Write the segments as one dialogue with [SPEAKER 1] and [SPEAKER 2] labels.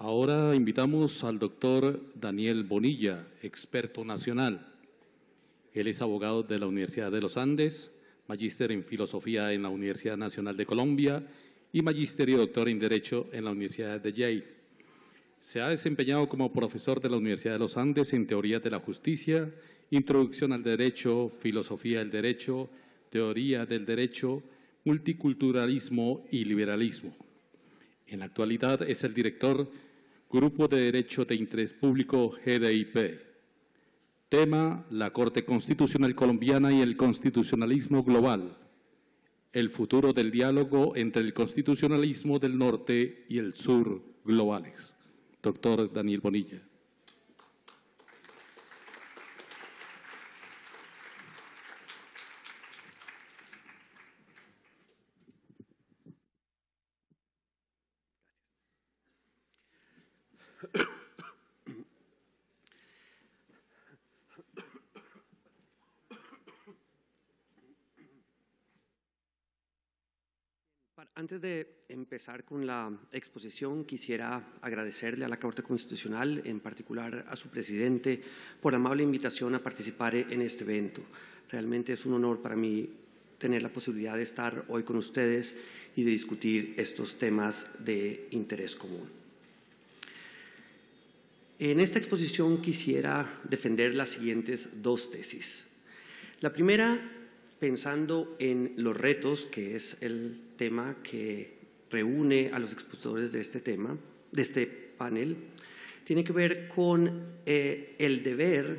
[SPEAKER 1] Ahora invitamos al doctor Daniel Bonilla, experto nacional. Él es abogado de la Universidad de los Andes, magíster en Filosofía en la Universidad Nacional de Colombia y magíster y doctor en Derecho en la Universidad de Yale. Se ha desempeñado como profesor de la Universidad de los Andes en Teoría de la Justicia, Introducción al Derecho, Filosofía del Derecho, Teoría del Derecho, Multiculturalismo y Liberalismo. En la actualidad es el director Grupo de Derecho de Interés Público GDIP. Tema: la Corte Constitucional Colombiana y el constitucionalismo global. El futuro del diálogo entre el constitucionalismo del norte y el sur globales. Doctor Daniel Bonilla.
[SPEAKER 2] Antes de empezar con la exposición, quisiera agradecerle a la Corte Constitucional, en particular a su presidente, por la amable invitación a participar en este evento. Realmente es un honor para mí tener la posibilidad de estar hoy con ustedes y de discutir estos temas de interés común. En esta exposición quisiera defender las siguientes dos tesis. La primera, pensando en los retos, que es el tema que reúne a los expositores de este panel, tiene que ver con el deber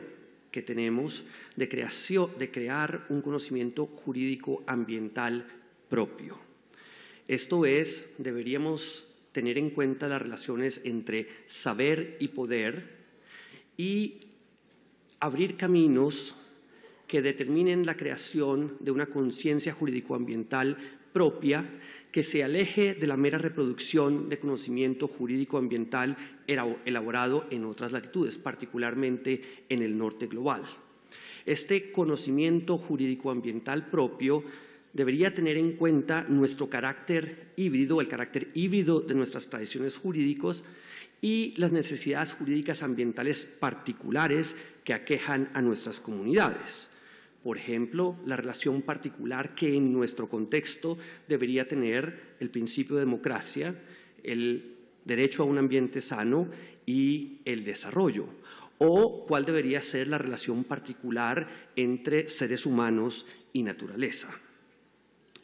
[SPEAKER 2] que tenemos de crear un conocimiento jurídico ambiental propio. Esto es, deberíamos tener en cuenta las relaciones entre saber y poder y abrir caminos que determinen la creación de una conciencia jurídico-ambiental propia que se aleje de la mera reproducción de conocimiento jurídico-ambiental elaborado en otras latitudes, particularmente en el norte global. Este conocimiento jurídico-ambiental propio debería tener en cuenta nuestro carácter híbrido, el carácter híbrido de nuestras tradiciones jurídicas y las necesidades jurídicas ambientales particulares que aquejan a nuestras comunidades. Por ejemplo, la relación particular que en nuestro contexto debería tener el principio de democracia, el derecho a un ambiente sano y el desarrollo, o cuál debería ser la relación particular entre seres humanos y naturaleza.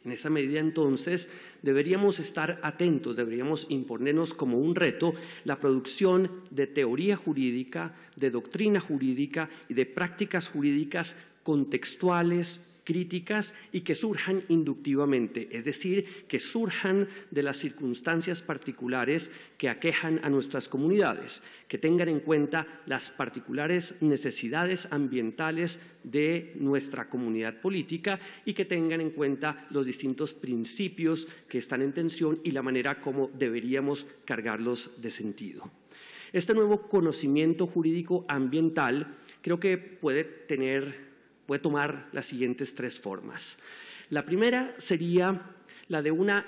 [SPEAKER 2] En esa medida, entonces, deberíamos estar atentos, deberíamos imponernos como un reto la producción de teoría jurídica, de doctrina jurídica y de prácticas jurídicas contextuales, críticas y que surjan inductivamente, es decir, que surjan de las circunstancias particulares que aquejan a nuestras comunidades, que tengan en cuenta las particulares necesidades ambientales de nuestra comunidad política y que tengan en cuenta los distintos principios que están en tensión y la manera como deberíamos cargarlos de sentido. Este nuevo conocimiento jurídico ambiental creo que puede tomar las siguientes tres formas. La primera sería la de una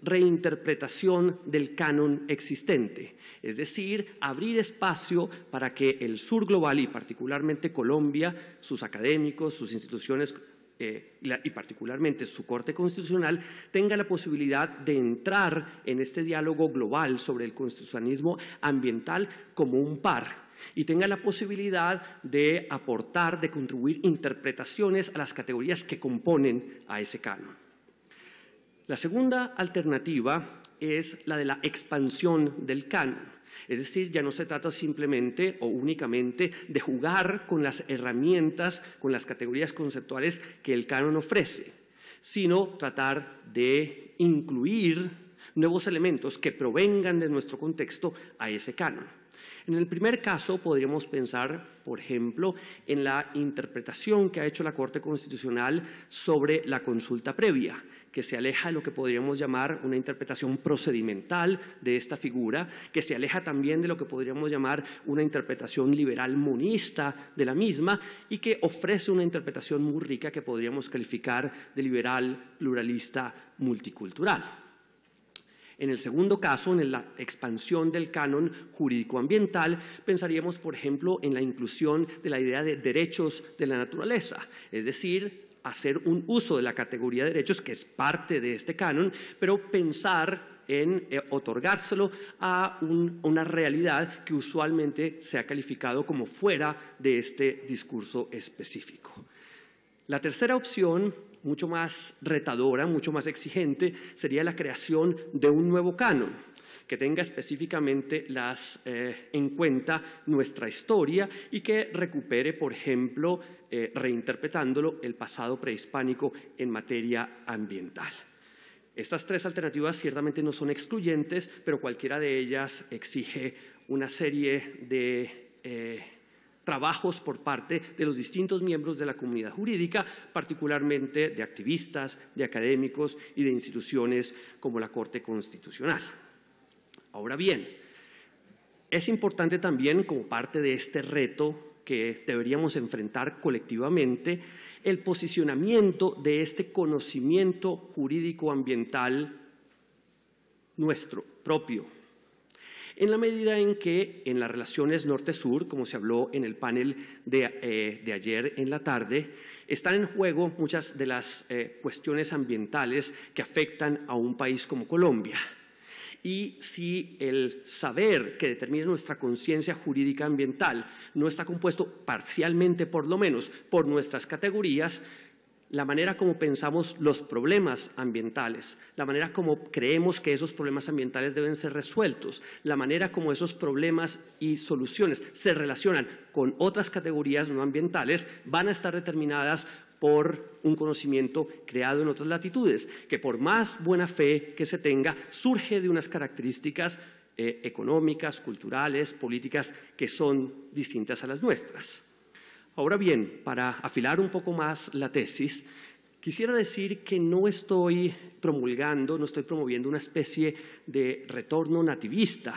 [SPEAKER 2] reinterpretación del canon existente, es decir, abrir espacio para que el sur global y particularmente Colombia, sus académicos, sus instituciones y particularmente su Corte Constitucional tenga la posibilidad de entrar en este diálogo global sobre el constitucionalismo ambiental como un par y tenga la posibilidad de aportar, de contribuir interpretaciones a las categorías que componen a ese canon. La segunda alternativa es la de la expansión del canon, es decir, ya no se trata simplemente o únicamente de jugar con las herramientas, con las categorías conceptuales que el canon ofrece, sino tratar de incluir nuevos elementos que provengan de nuestro contexto a ese canon. En el primer caso podríamos pensar, por ejemplo, en la interpretación que ha hecho la Corte Constitucional sobre la consulta previa, que se aleja de lo que podríamos llamar una interpretación procedimental de esta figura, que se aleja también de lo que podríamos llamar una interpretación liberal monista de la misma y que ofrece una interpretación muy rica que podríamos calificar de liberal, pluralista, multicultural. En el segundo caso, en la expansión del canon jurídico-ambiental, pensaríamos, por ejemplo, en la inclusión de la idea de derechos de la naturaleza, es decir, hacer un uso de la categoría de derechos, que es parte de este canon, pero pensar en otorgárselo a una realidad que usualmente se ha calificado como fuera de este discurso específico. La tercera opción, mucho más retadora, mucho más exigente, sería la creación de un nuevo canon que tenga específicamente en cuenta nuestra historia y que recupere, por ejemplo, reinterpretándolo, el pasado prehispánico en materia ambiental. Estas tres alternativas ciertamente no son excluyentes, pero cualquiera de ellas exige una serie de trabajos por parte de los distintos miembros de la comunidad jurídica, particularmente de activistas, de académicos y de instituciones como la Corte Constitucional. Ahora bien, es importante también, como parte de este reto que deberíamos enfrentar colectivamente, el posicionamiento de este conocimiento jurídico-ambiental nuestro, propio, en la medida en que en las relaciones norte-sur, como se habló en el panel de ayer en la tarde, están en juego muchas de las cuestiones ambientales que afectan a un país como Colombia. Y si el saber que determina nuestra conciencia jurídica ambiental no está compuesto parcialmente, por lo menos, por nuestras categorías, la manera como pensamos los problemas ambientales, la manera como creemos que esos problemas ambientales deben ser resueltos, la manera como esos problemas y soluciones se relacionan con otras categorías no ambientales, van a estar determinadas por un conocimiento creado en otras latitudes, que por más buena fe que se tenga, surge de unas características económicas, culturales, políticas, que son distintas a las nuestras. Ahora bien, para afilar un poco más la tesis, quisiera decir que no estoy promoviendo una especie de retorno nativista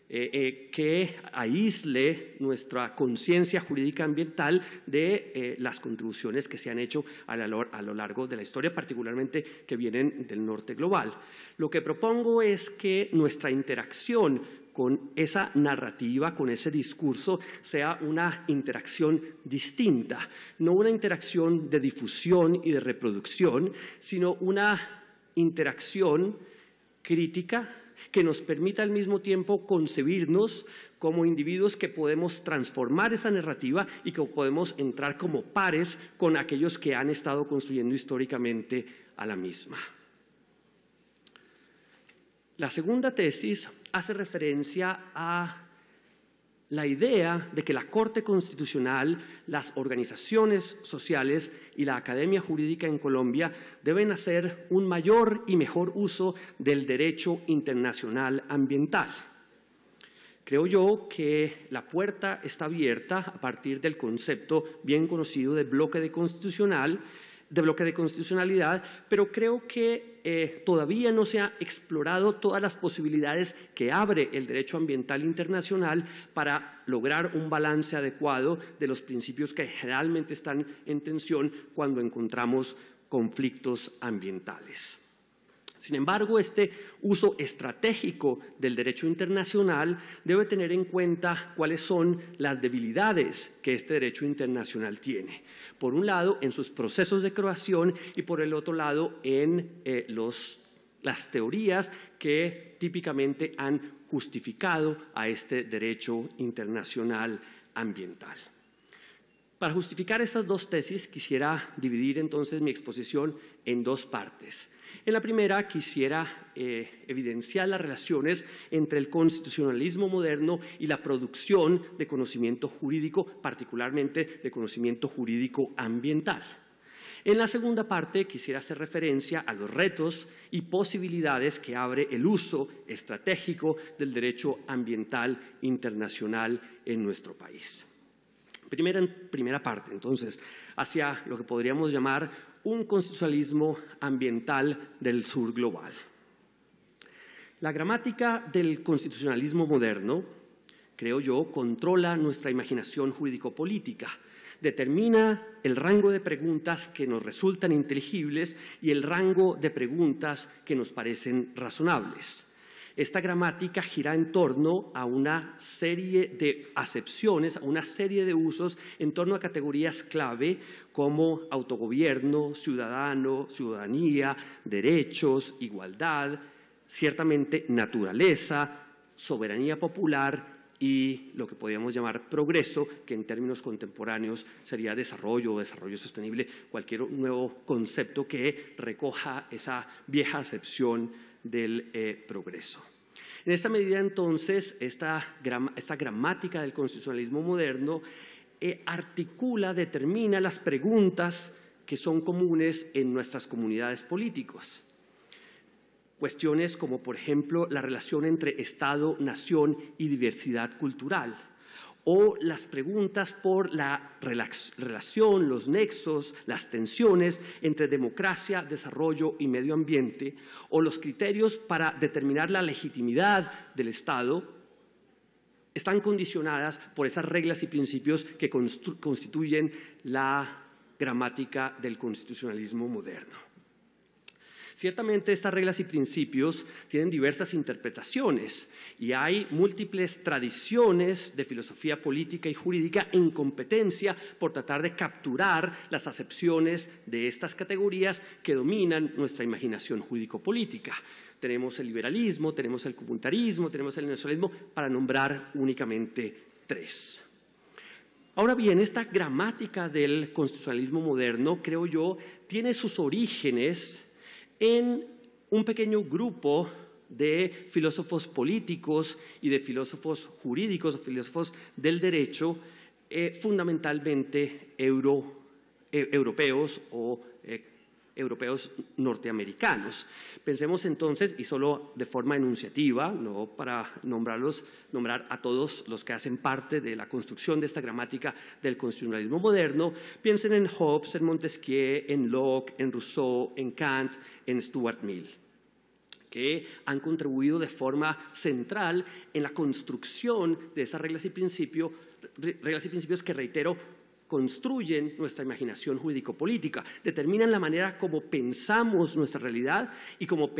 [SPEAKER 2] que aísle nuestra conciencia jurídica ambiental de las contribuciones que se han hecho a lo largo de la historia, particularmente que vienen del norte global. Lo que propongo es que nuestra interacción con esa narrativa, con ese discurso, sea una interacción distinta, no una interacción de difusión y de reproducción, sino una interacción crítica que nos permita al mismo tiempo concebirnos como individuos que podemos transformar esa narrativa y que podemos entrar como pares con aquellos que han estado construyendo históricamente a la misma. La segunda tesis hace referencia a la idea de que la Corte Constitucional, las organizaciones sociales y la academia jurídica en Colombia deben hacer un mayor y mejor uso del derecho internacional ambiental. Creo yo que la puerta está abierta a partir del concepto bien conocido de bloque de constitucionalidad, pero creo que todavía no se ha explorado todas las posibilidades que abre el derecho ambiental internacional para lograr un balance adecuado de los principios que generalmente están en tensión cuando encontramos conflictos ambientales. Sin embargo, este uso estratégico del derecho internacional debe tener en cuenta cuáles son las debilidades que este derecho internacional tiene. Por un lado, en sus procesos de creación y por el otro lado, en las teorías que típicamente han justificado a este derecho internacional ambiental. Para justificar estas dos tesis, quisiera dividir entonces mi exposición en dos partes. En la primera quisiera evidenciar las relaciones entre el constitucionalismo moderno y la producción de conocimiento jurídico, particularmente de conocimiento jurídico ambiental. En la segunda parte quisiera hacer referencia a los retos y posibilidades que abre el uso estratégico del derecho ambiental internacional en nuestro país. Primera parte, entonces, hacia lo que podríamos llamar un constitucionalismo ambiental del sur global. La gramática del constitucionalismo moderno, creo yo, controla nuestra imaginación jurídico-política, Determina el rango de preguntas que nos resultan inteligibles y el rango de preguntas que nos parecen razonables. Esta gramática gira en torno a una serie de acepciones, a una serie de usos en torno a categorías clave como autogobierno, ciudadano, ciudadanía, derechos, igualdad, ciertamente naturaleza, soberanía popular y lo que podríamos llamar progreso, que en términos contemporáneos sería desarrollo o desarrollo sostenible, cualquier nuevo concepto que recoja esa vieja acepción del progreso. En esta medida, entonces, esta gramática del constitucionalismo moderno articula, determina las preguntas que son comunes en nuestras comunidades políticas. Cuestiones como, por ejemplo, la relación entre Estado, nación y diversidad cultural, o las preguntas por la relación, los nexos, las tensiones entre democracia, desarrollo y medio ambiente, o los criterios para determinar la legitimidad del Estado, están condicionadas por esas reglas y principios que constituyen la gramática del constitucionalismo moderno. Ciertamente estas reglas y principios tienen diversas interpretaciones y hay múltiples tradiciones de filosofía política y jurídica en competencia por tratar de capturar las acepciones de estas categorías que dominan nuestra imaginación jurídico-política. Tenemos el liberalismo, tenemos el comunitarismo, tenemos el nacionalismo, para nombrar únicamente tres. Ahora bien, esta gramática del constitucionalismo moderno, creo yo, tiene sus orígenes en un pequeño grupo de filósofos políticos y de filósofos jurídicos o filósofos del derecho, fundamentalmente europeos o europeos norteamericanos. Pensemos entonces, y solo de forma enunciativa, no para nombrar a todos los que hacen parte de la construcción de esta gramática del constitucionalismo moderno, piensen en Hobbes, en Montesquieu, en Locke, en Rousseau, en Kant, en Stuart Mill, que han contribuido de forma central en la construcción de esas reglas y principios que, reitero, construyen nuestra imaginación jurídico-política, determinan la manera como pensamos nuestra realidad y como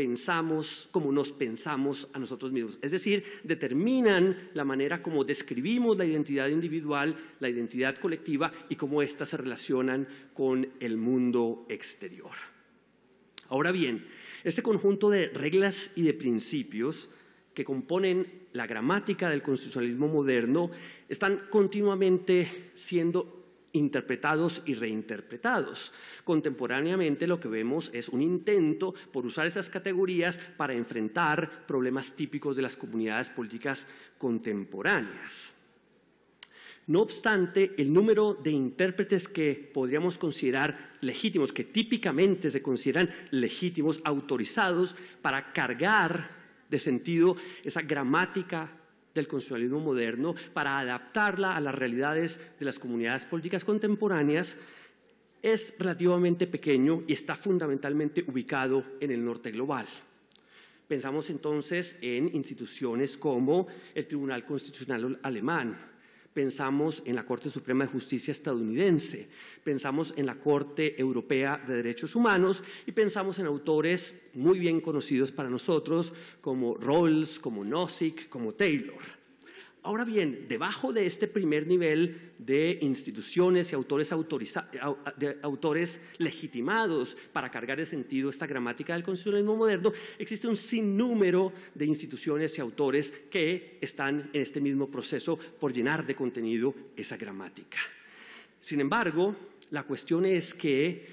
[SPEAKER 2] nos pensamos a nosotros mismos. Es decir, determinan la manera como describimos la identidad individual, la identidad colectiva y cómo éstas se relacionan con el mundo exterior. Ahora bien, este conjunto de reglas y de principios que componen la gramática del constitucionalismo moderno están continuamente siendo interpretados y reinterpretados. Contemporáneamente lo que vemos es un intento por usar esas categorías para enfrentar problemas típicos de las comunidades políticas contemporáneas. No obstante, el número de intérpretes que podríamos considerar legítimos, que típicamente se consideran legítimos, autorizados para cargar de sentido esa gramática del constitucionalismo moderno, para adaptarla a las realidades de las comunidades políticas contemporáneas, es relativamente pequeño y está fundamentalmente ubicado en el norte global. Pensamos entonces en instituciones como el Tribunal Constitucional alemán, pensamos en la Corte Suprema de Justicia estadounidense, pensamos en la Corte Europea de Derechos Humanos y pensamos en autores muy bien conocidos para nosotros como Rawls, como Nozick, como Taylor. Ahora bien, debajo de este primer nivel de instituciones y autores legitimados para cargar de sentido esta gramática del constitucionalismo moderno, existe un sinnúmero de instituciones y autores que están en este mismo proceso por llenar de contenido esa gramática. Sin embargo, la cuestión es que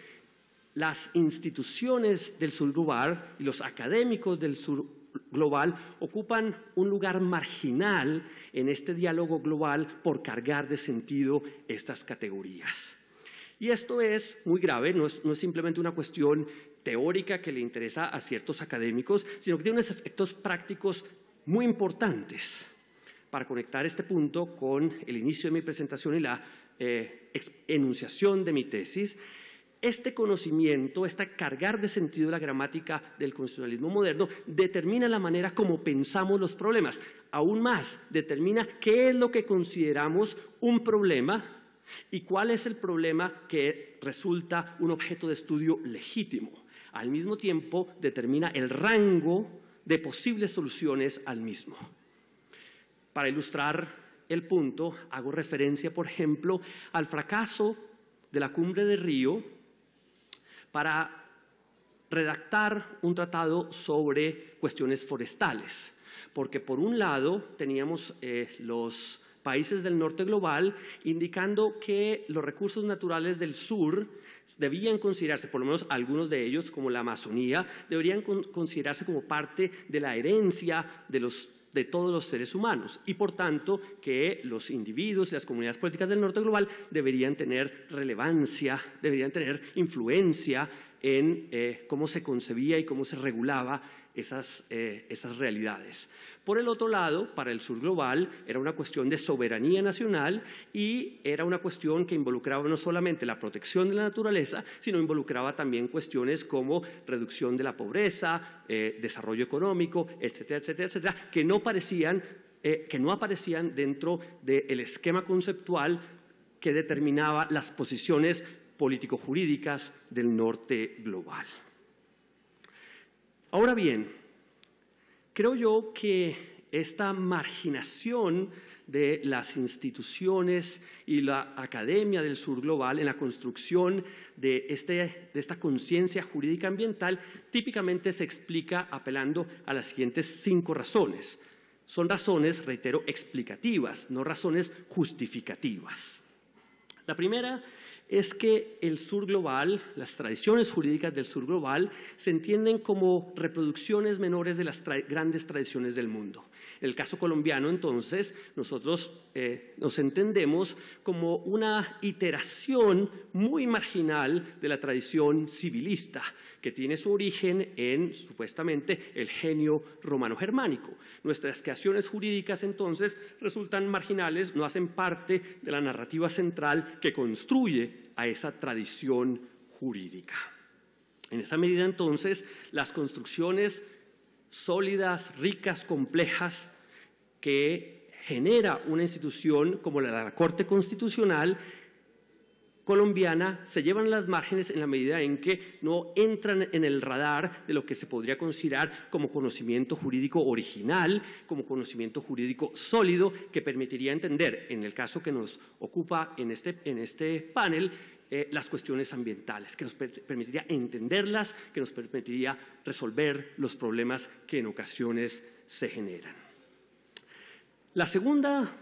[SPEAKER 2] las instituciones del sur global y los académicos del sur global ocupan un lugar marginal en este diálogo global por cargar de sentido estas categorías. Y esto es muy grave, no es simplemente una cuestión teórica que le interesa a ciertos académicos, sino que tiene unos efectos prácticos muy importantes. Para conectar este punto con el inicio de mi presentación y la enunciación de mi tesis, este conocimiento, este cargar de sentido de la gramática del constitucionalismo moderno determina la manera como pensamos los problemas. Aún más, determina qué es lo que consideramos un problema ¿Y cuál es el problema que resulta un objeto de estudio legítimo? Al mismo tiempo, determina el rango de posibles soluciones al mismo. Para ilustrar el punto, hago referencia, por ejemplo, al fracaso de la Cumbre de Río para redactar un tratado sobre cuestiones forestales. Porque por un lado teníamos los países del norte global indicando que los recursos naturales del sur debían considerarse, por lo menos algunos de ellos, como la Amazonía, deberían considerarse como parte de la herencia de todos los seres humanos y, por tanto, que los individuos y las comunidades políticas del norte global deberían tener relevancia, deberían tener influencia en cómo se concebía y cómo se regulaba esas realidades. Por el otro lado, para el sur global era una cuestión de soberanía nacional y era una cuestión que involucraba no solamente la protección de la naturaleza, sino involucraba también cuestiones como reducción de la pobreza, desarrollo económico, etcétera, etcétera, etcétera, que no aparecían dentro del esquema conceptual que determinaba las posiciones político-jurídicas del norte global. Ahora bien, creo yo que esta marginación de las instituciones y la academia del sur global en la construcción de esta conciencia jurídica ambiental típicamente se explica apelando a las siguientes 5 razones. Son razones, reitero, explicativas, no razones justificativas. La primera es que el sur global, las tradiciones jurídicas del sur global, se entienden como reproducciones menores de las grandes tradiciones del mundo. En el caso colombiano, entonces, nosotros nos entendemos como una iteración muy marginal de la tradición civilista, que tiene su origen en, supuestamente, el genio romano-germánico. Nuestras creaciones jurídicas, entonces, resultan marginales, no hacen parte de la narrativa central que construye a esa tradición jurídica. En esa medida, entonces, las construcciones sólidas, ricas, complejas, que genera una institución como la de la Corte Constitucional colombiana se llevan a las márgenes en la medida en que no entran en el radar de lo que se podría considerar como conocimiento jurídico original, como conocimiento jurídico sólido que permitiría entender, en el caso que nos ocupa en este panel, las cuestiones ambientales, que nos permitiría entenderlas, que nos permitiría resolver los problemas que en ocasiones se generan. La segunda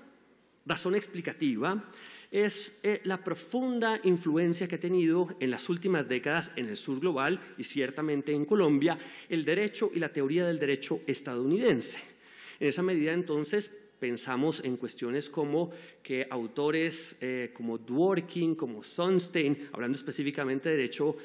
[SPEAKER 2] razón explicativa es la profunda influencia que ha tenido en las últimas décadas en el sur global y ciertamente en Colombia el derecho y la teoría del derecho estadounidense. En esa medida, entonces, pensamos en cuestiones como que autores como Dworkin, como Sunstein, hablando específicamente de derecho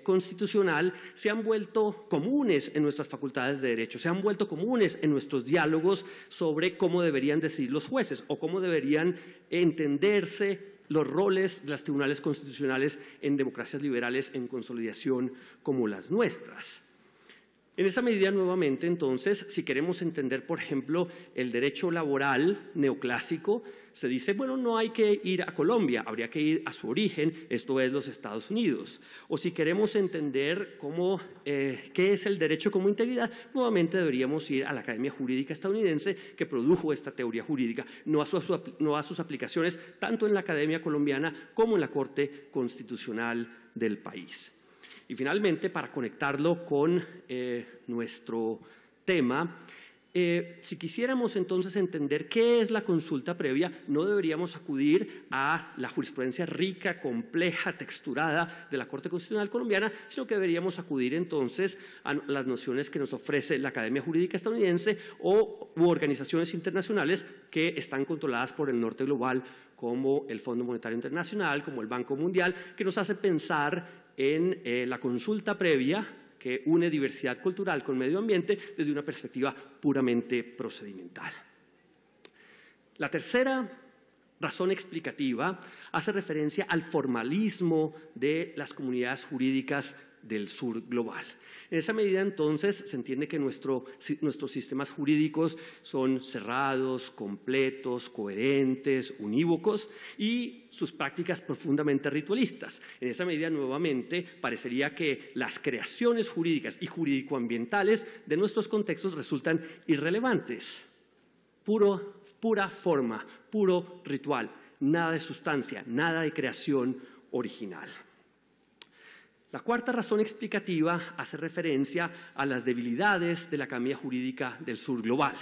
[SPEAKER 2] constitucional, se han vuelto comunes en nuestras facultades de derecho, se han vuelto comunes en nuestros diálogos sobre cómo deberían decidir los jueces o cómo deberían entenderse los roles de los tribunales constitucionales en democracias liberales en consolidación como las nuestras. En esa medida, nuevamente, entonces, si queremos entender, por ejemplo, el derecho laboral neoclásico, se dice, bueno, no hay que ir a Colombia, habría que ir a su origen, esto es los Estados Unidos. O si queremos entender qué es el derecho como integridad, nuevamente deberíamos ir a la Academia Jurídica Estadounidense que produjo esta teoría jurídica, no a sus aplicaciones tanto en la Academia Colombiana como en la Corte Constitucional del país. Y finalmente, para conectarlo con nuestro tema, si quisiéramos entonces entender qué es la consulta previa, no deberíamos acudir a la jurisprudencia rica, compleja, texturada de la Corte Constitucional colombiana, sino que deberíamos acudir entonces a las nociones que nos ofrece la Academia Jurídica Estadounidense u organizaciones internacionales que están controladas por el norte global, como el Fondo Monetario Internacional, como el Banco Mundial, que nos hace pensar en la consulta previa que une diversidad cultural con medio ambiente desde una perspectiva puramente procedimental. La tercera razón explicativa hace referencia al formalismo de las comunidades jurídicas del sur global. En esa medida, entonces, se entiende que nuestros sistemas jurídicos son cerrados, completos, coherentes, unívocos y sus prácticas profundamente ritualistas. En esa medida, nuevamente, parecería que las creaciones jurídicas y jurídico-ambientales de nuestros contextos resultan irrelevantes. Pura forma, puro ritual, nada de sustancia, nada de creación original. La cuarta razón explicativa hace referencia a las debilidades de la academia jurídica del sur global,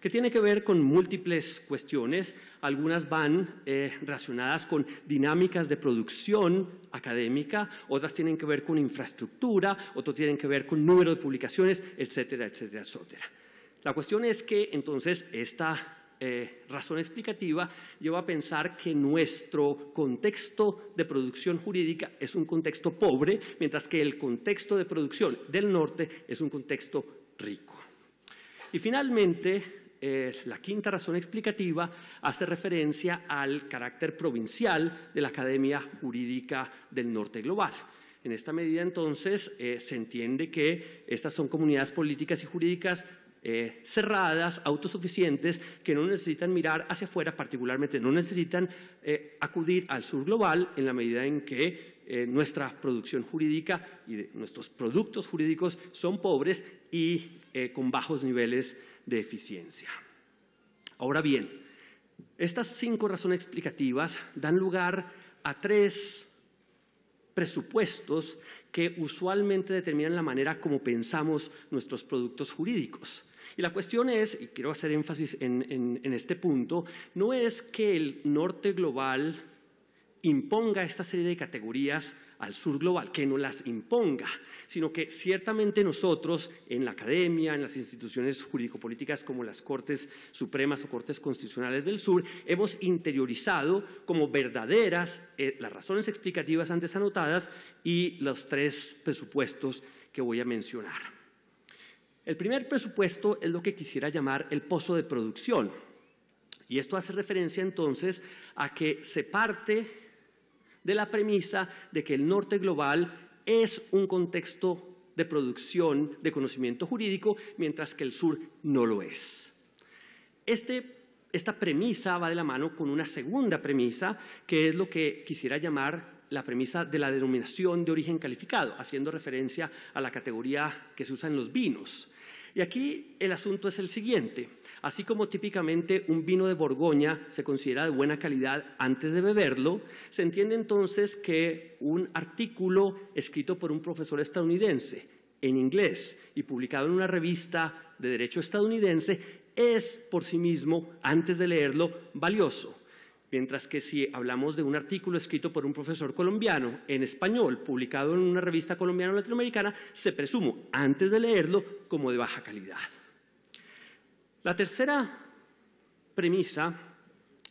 [SPEAKER 2] que tiene que ver con múltiples cuestiones. Algunas van relacionadas con dinámicas de producción académica, otras tienen que ver con infraestructura, otras tienen que ver con número de publicaciones, etcétera, etcétera, etcétera. La cuestión es que entonces esta razón explicativa lleva a pensar que nuestro contexto de producción jurídica es un contexto pobre, mientras que el contexto de producción del norte es un contexto rico. Y finalmente, la quinta razón explicativa hace referencia al carácter provincial de la academia jurídica del norte global. En esta medida, entonces, se entiende que estas son comunidades políticas y jurídicas cerradas, autosuficientes, que no necesitan mirar hacia afuera, particularmente no necesitan acudir al sur global en la medida en que nuestra producción jurídica y nuestros productos jurídicos son pobres y con bajos niveles de eficiencia. Ahora bien, estas 5 razones explicativas dan lugar a 3 presupuestos que usualmente determinan la manera como pensamos nuestros productos jurídicos. Y la cuestión es, y quiero hacer énfasis en este punto, no es que el norte global imponga esta serie de categorías al sur global, que no las imponga, sino que ciertamente nosotros en la academia, en las instituciones jurídico-políticas como las Cortes Supremas o Cortes Constitucionales del Sur, hemos interiorizado como verdaderas las razones explicativas antes anotadas y los 3 presupuestos que voy a mencionar. El primer presupuesto es lo que quisiera llamar el pozo de producción, y esto hace referencia entonces a que se parte de la premisa de que el norte global es un contexto de producción de conocimiento jurídico, mientras que el sur no lo es. Esta premisa va de la mano con una segunda premisa, que es lo que quisiera llamar la premisa de la denominación de origen calificado, haciendo referencia a la categoría que se usa en los vinos. Y aquí el asunto es el siguiente. Así como típicamente un vino de Borgoña se considera de buena calidad antes de beberlo, se entiende entonces que un artículo escrito por un profesor estadounidense en inglés y publicado en una revista de derecho estadounidense es por sí mismo, antes de leerlo, valioso. Mientras que si hablamos de un artículo escrito por un profesor colombiano en español, publicado en una revista colombiana o latinoamericana, se presume, antes de leerlo, como de baja calidad. La tercera premisa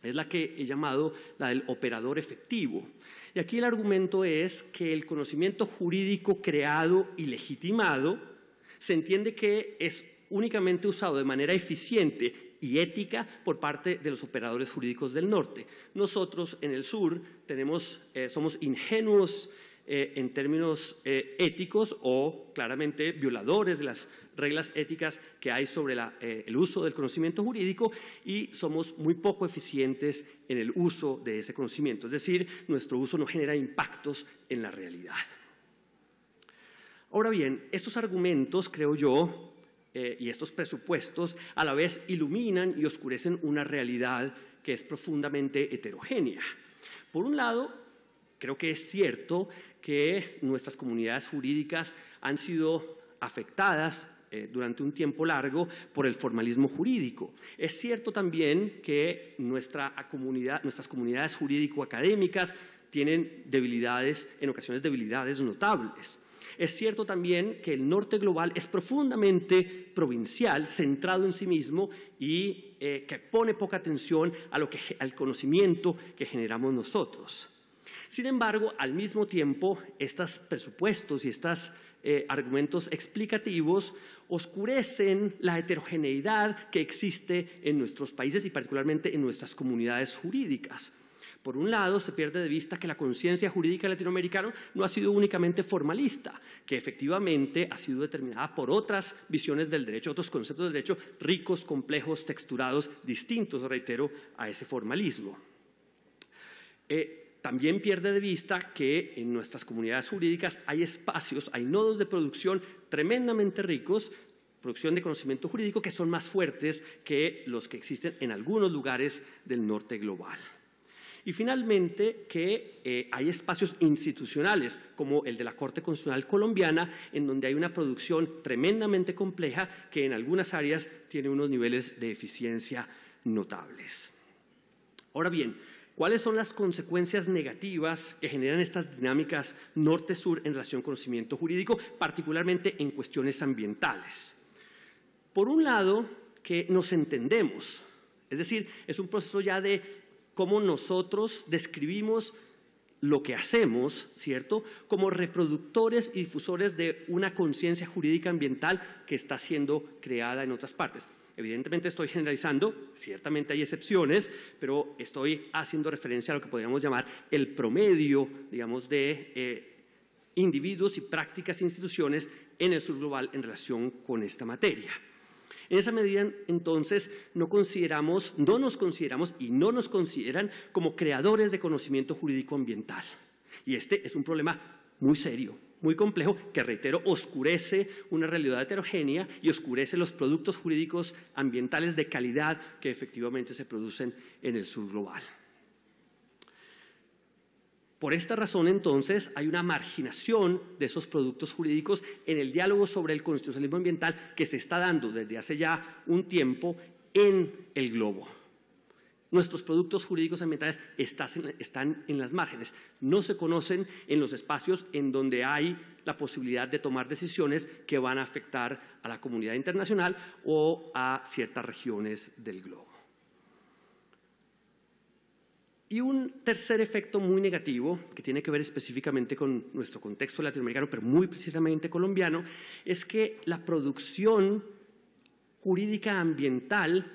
[SPEAKER 2] es la que he llamado la del operador efectivo. Y aquí el argumento es que el conocimiento jurídico creado y legitimado se entiende que es únicamente usado de manera eficiente y ética por parte de los operadores jurídicos del norte. Nosotros en el sur somos ingenuos en términos éticos o claramente violadores de las reglas éticas que hay sobre el uso del conocimiento jurídico y somos muy poco eficientes en el uso de ese conocimiento. Es decir, nuestro uso no genera impactos en la realidad. Ahora bien, estos argumentos, creo yo, y estos presupuestos a la vez iluminan y oscurecen una realidad que es profundamente heterogénea. Por un lado, creo que es cierto que nuestras comunidades jurídicas han sido afectadas durante un tiempo largo por el formalismo jurídico. Es cierto también que nuestras comunidades jurídico-académicas tienen debilidades, en ocasiones debilidades notables. Es cierto también que el norte global es profundamente provincial, centrado en sí mismo y que pone poca atención al conocimiento que generamos nosotros. Sin embargo, al mismo tiempo, estos presupuestos y estos argumentos explicativos oscurecen la heterogeneidad que existe en nuestros países y particularmente en nuestras comunidades jurídicas. Por un lado, se pierde de vista que la conciencia jurídica latinoamericana no ha sido únicamente formalista, que efectivamente ha sido determinada por otras visiones del derecho, otros conceptos del derecho ricos, complejos, texturados, distintos, reitero, a ese formalismo. También pierde de vista que en nuestras comunidades jurídicas hay espacios, hay nodos de producción tremendamente ricos, producción de conocimiento jurídico, que son más fuertes que los que existen en algunos lugares del norte global. Y finalmente, que hay espacios institucionales, como el de la Corte Constitucional Colombiana, en donde hay una producción tremendamente compleja que en algunas áreas tiene unos niveles de eficiencia notables. Ahora bien, ¿cuáles son las consecuencias negativas que generan estas dinámicas norte-sur en relación al conocimiento jurídico, particularmente en cuestiones ambientales? Por un lado, que nos entendemos, es decir, es un proceso ya de cómo nosotros describimos lo que hacemos, ¿cierto?, como reproductores y difusores de una conciencia jurídica ambiental que está siendo creada en otras partes. Evidentemente estoy generalizando, ciertamente hay excepciones, pero estoy haciendo referencia a lo que podríamos llamar el promedio, digamos, de individuos y prácticas e instituciones en el sur global en relación con esta materia. En esa medida, entonces, no nos consideramos y no nos consideran como creadores de conocimiento jurídico ambiental. Y este es un problema muy serio, muy complejo, que, reitero, oscurece una realidad heterogénea y oscurece los productos jurídicos ambientales de calidad que efectivamente se producen en el sur global. Por esta razón, entonces, hay una marginación de esos productos jurídicos en el diálogo sobre el constitucionalismo ambiental que se está dando desde hace ya un tiempo en el globo. Nuestros productos jurídicos ambientales están en las márgenes, no se conocen en los espacios en donde hay la posibilidad de tomar decisiones que van a afectar a la comunidad internacional o a ciertas regiones del globo. Y un tercer efecto muy negativo, que tiene que ver específicamente con nuestro contexto latinoamericano, pero muy precisamente colombiano, es que la producción jurídica ambiental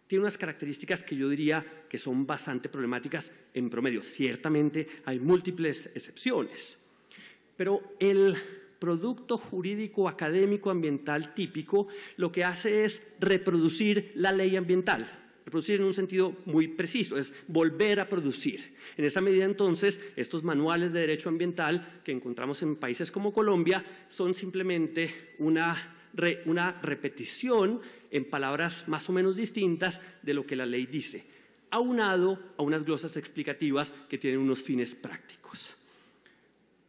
[SPEAKER 2] tiene unas características que yo diría que son bastante problemáticas en promedio. Ciertamente hay múltiples excepciones, pero el producto jurídico académico ambiental típico lo que hace es reproducir la ley ambiental. Reproducir en un sentido muy preciso, es volver a producir. En esa medida, entonces, estos manuales de derecho ambiental que encontramos en países como Colombia son simplemente una repetición en palabras más o menos distintas de lo que la ley dice, aunado a unas glosas explicativas que tienen unos fines prácticos.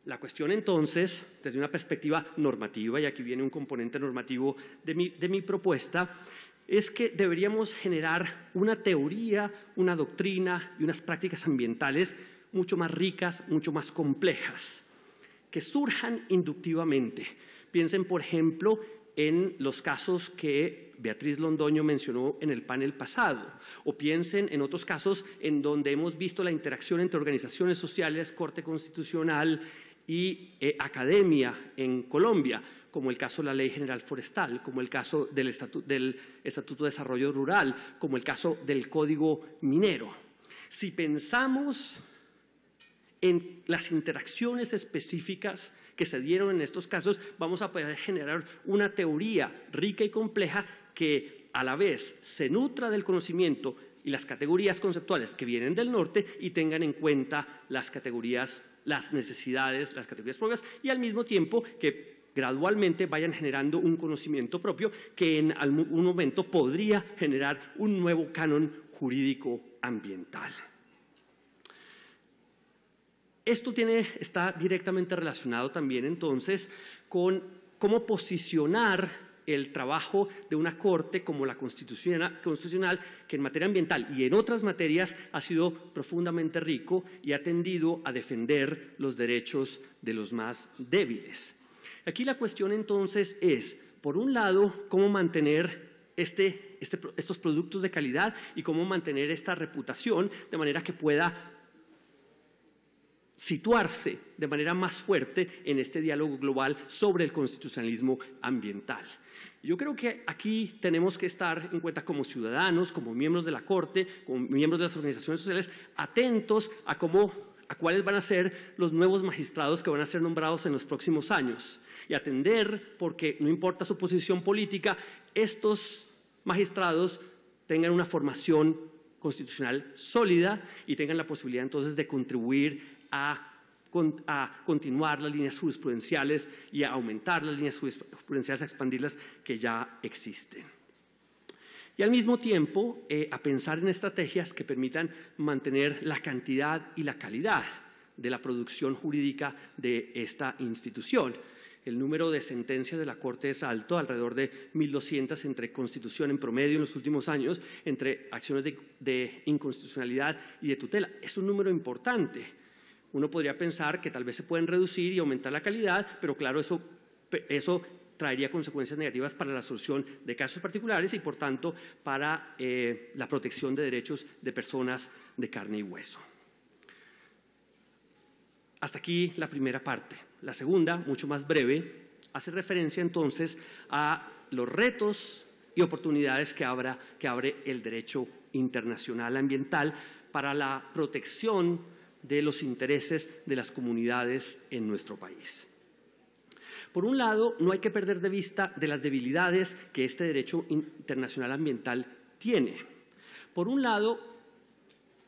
[SPEAKER 2] La cuestión, entonces, desde una perspectiva normativa, y aquí viene un componente normativo de mi propuesta, es que deberíamos generar una teoría, una doctrina y unas prácticas ambientales mucho más ricas, mucho más complejas, que surjan inductivamente. Piensen, por ejemplo, en los casos que Beatriz Londoño mencionó en el panel pasado, o piensen en otros casos en donde hemos visto la interacción entre organizaciones sociales, Corte Constitucional y academia en Colombia, como el caso de la Ley General Forestal, como el caso del Estatuto de Desarrollo Rural, como el caso del Código Minero. Si pensamos en las interacciones específicas que se dieron en estos casos, vamos a poder generar una teoría rica y compleja que a la vez se nutra del conocimiento y las categorías conceptuales que vienen del norte y tengan en cuenta las categorías, las necesidades, las categorías propias, y al mismo tiempo que gradualmente vayan generando un conocimiento propio que en algún momento podría generar un nuevo canon jurídico ambiental. Esto está directamente relacionado también, entonces, con cómo posicionar el trabajo de una corte como la constitucional, que en materia ambiental y en otras materias ha sido profundamente rico y ha tendido a defender los derechos de los más débiles. Aquí la cuestión, entonces, es, por un lado, cómo mantener estos productos de calidad y cómo mantener esta reputación de manera que pueda situarse de manera más fuerte en este diálogo global sobre el constitucionalismo ambiental. Yo creo que aquí tenemos que estar en cuenta como ciudadanos, como miembros de la Corte, como miembros de las organizaciones sociales, atentos a cuáles van a ser los nuevos magistrados que van a ser nombrados en los próximos años y atender, porque no importa su posición política, estos magistrados tengan una formación constitucional sólida y tengan la posibilidad entonces de contribuir a continuar las líneas jurisprudenciales y a aumentar las líneas jurisprudenciales, a expandirlas que ya existen. Y al mismo tiempo, a pensar en estrategias que permitan mantener la cantidad y la calidad de la producción jurídica de esta institución. El número de sentencias de la Corte es alto, alrededor de 1.200 entre constitución en promedio en los últimos años, entre acciones de inconstitucionalidad y de tutela. Es un número importante. Uno podría pensar que tal vez se pueden reducir y aumentar la calidad, pero claro, eso traería consecuencias negativas para la solución de casos particulares y, por tanto, para la protección de derechos de personas de carne y hueso. Hasta aquí la primera parte. La segunda, mucho más breve, hace referencia entonces a los retos y oportunidades que abre el derecho internacional ambiental para la protección de los intereses de las comunidades en nuestro país. Por un lado, no hay que perder de vista de las debilidades que este derecho internacional ambiental tiene. Por un lado,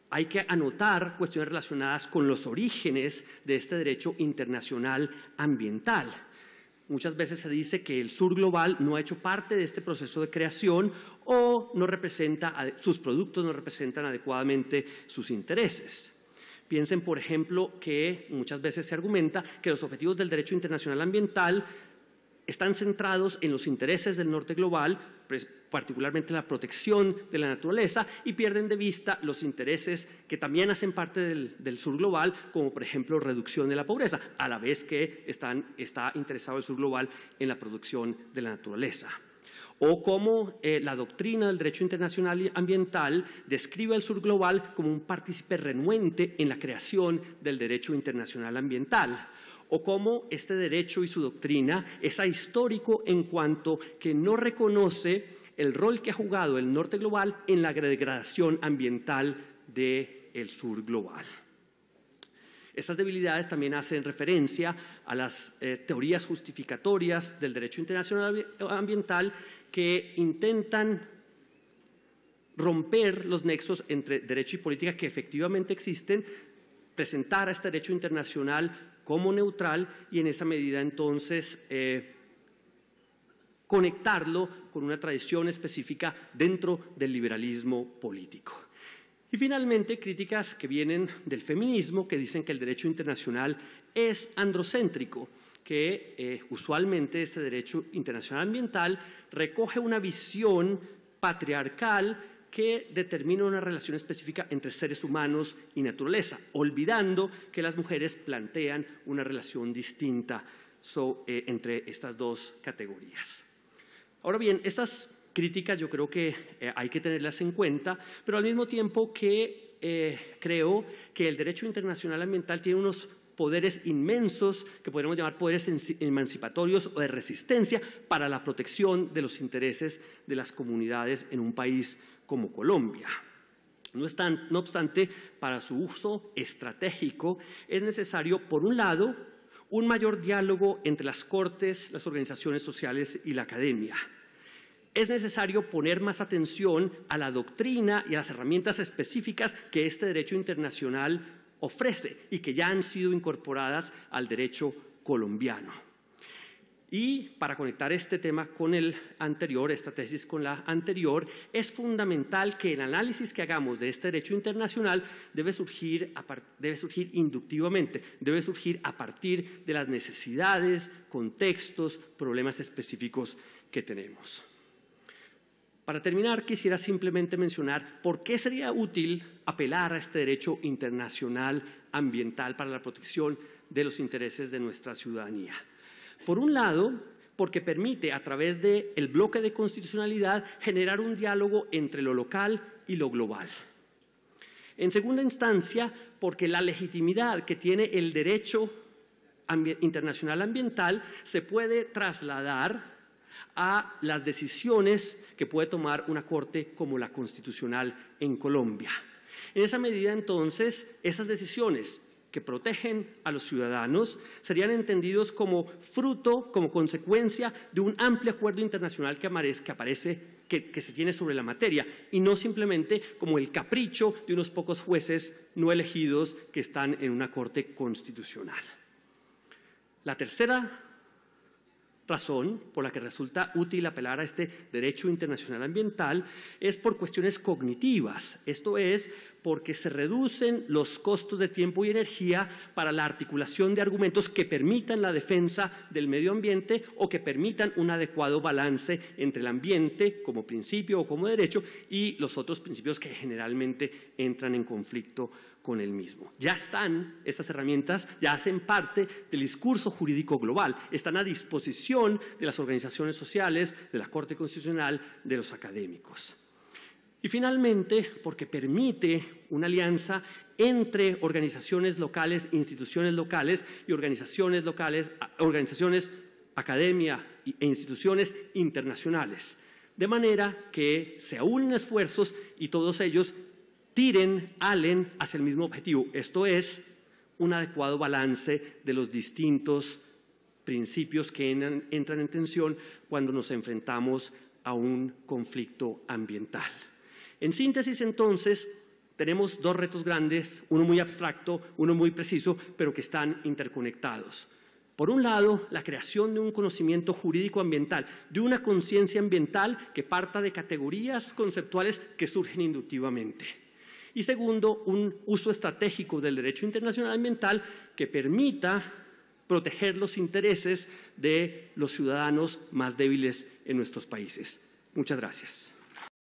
[SPEAKER 2] hay que anotar cuestiones relacionadas con los orígenes de este derecho internacional ambiental. Muchas veces se dice que el sur global no ha hecho parte de este proceso de creación o sus productos no representan adecuadamente sus intereses. Piensen, por ejemplo, que muchas veces se argumenta que los objetivos del derecho internacional ambiental están centrados en los intereses del norte global, particularmente la protección de la naturaleza, y pierden de vista los intereses que también hacen parte del sur global, como por ejemplo reducción de la pobreza, a la vez que está interesado el sur global en la producción de la naturaleza. O como la doctrina del derecho internacional ambiental describe al sur global como un partícipe renuente en la creación del derecho internacional ambiental. O como este derecho y su doctrina es ahistórico en cuanto que no reconoce el rol que ha jugado el norte global en la degradación ambiental del sur global. Estas debilidades también hacen referencia a las teorías justificatorias del derecho internacional ambiental que intentan romper los nexos entre derecho y política que efectivamente existen, presentar a este derecho internacional como neutral y en esa medida entonces conectarlo con una tradición específica dentro del liberalismo político. Y finalmente, críticas que vienen del feminismo, que dicen que el derecho internacional es androcéntrico, que usualmente este derecho internacional ambiental recoge una visión patriarcal que determina una relación específica entre seres humanos y naturaleza, olvidando que las mujeres plantean una relación distinta entre estas dos categorías. Ahora bien, estas críticas yo creo que hay que tenerlas en cuenta, pero al mismo tiempo que creo que el derecho internacional ambiental tiene unos poderes inmensos que podríamos llamar poderes emancipatorios o de resistencia para la protección de los intereses de las comunidades en un país como Colombia. No obstante, para su uso estratégico es necesario, por un lado, un mayor diálogo entre las cortes, las organizaciones sociales y la academia. Es necesario poner más atención a la doctrina y a las herramientas específicas que este derecho internacional ofrece y que ya han sido incorporadas al derecho colombiano. Y para conectar este tema con el anterior, esta tesis con la anterior, es fundamental que el análisis que hagamos de este derecho internacional debe surgir inductivamente, debe surgir a partir de las necesidades, contextos, problemas específicos que tenemos. Para terminar, quisiera simplemente mencionar por qué sería útil apelar a este derecho internacional ambiental para la protección de los intereses de nuestra ciudadanía. Por un lado, porque permite, a través del bloque de constitucionalidad, generar un diálogo entre lo local y lo global. En segunda instancia, porque la legitimidad que tiene el derecho internacional ambiental se puede trasladar a las decisiones que puede tomar una corte como la constitucional en Colombia. En esa medida, entonces, esas decisiones que protegen a los ciudadanos serían entendidos como fruto, como consecuencia de un amplio acuerdo internacional que se tiene sobre la materia, y no simplemente como el capricho de unos pocos jueces no elegidos que están en una corte constitucional. La tercera razón por la que resulta útil apelar a este derecho internacional ambiental es por cuestiones cognitivas, esto es, porque se reducen los costos de tiempo y energía para la articulación de argumentos que permitan la defensa del medio ambiente o que permitan un adecuado balance entre el ambiente como principio o como derecho y los otros principios que generalmente entran en conflicto con el mismo. Ya están estas herramientas, ya hacen parte del discurso jurídico global, están a disposición de las organizaciones sociales, de la Corte Constitucional, de los académicos. Y finalmente, porque permite una alianza entre organizaciones locales, instituciones locales y organizaciones locales, academia e instituciones internacionales, de manera que se unen esfuerzos y todos ellos halen hacia el mismo objetivo, esto es, un adecuado balance de los distintos principios que entran en tensión cuando nos enfrentamos a un conflicto ambiental. En síntesis, entonces, tenemos dos retos grandes, uno muy abstracto, uno muy preciso, pero que están interconectados. Por un lado, la creación de un conocimiento jurídico ambiental, de una conciencia ambiental que parta de categorías conceptuales que surgen inductivamente. Y segundo, un uso estratégico del derecho internacional ambiental que permita proteger los intereses de los ciudadanos más débiles en nuestros países. Muchas gracias.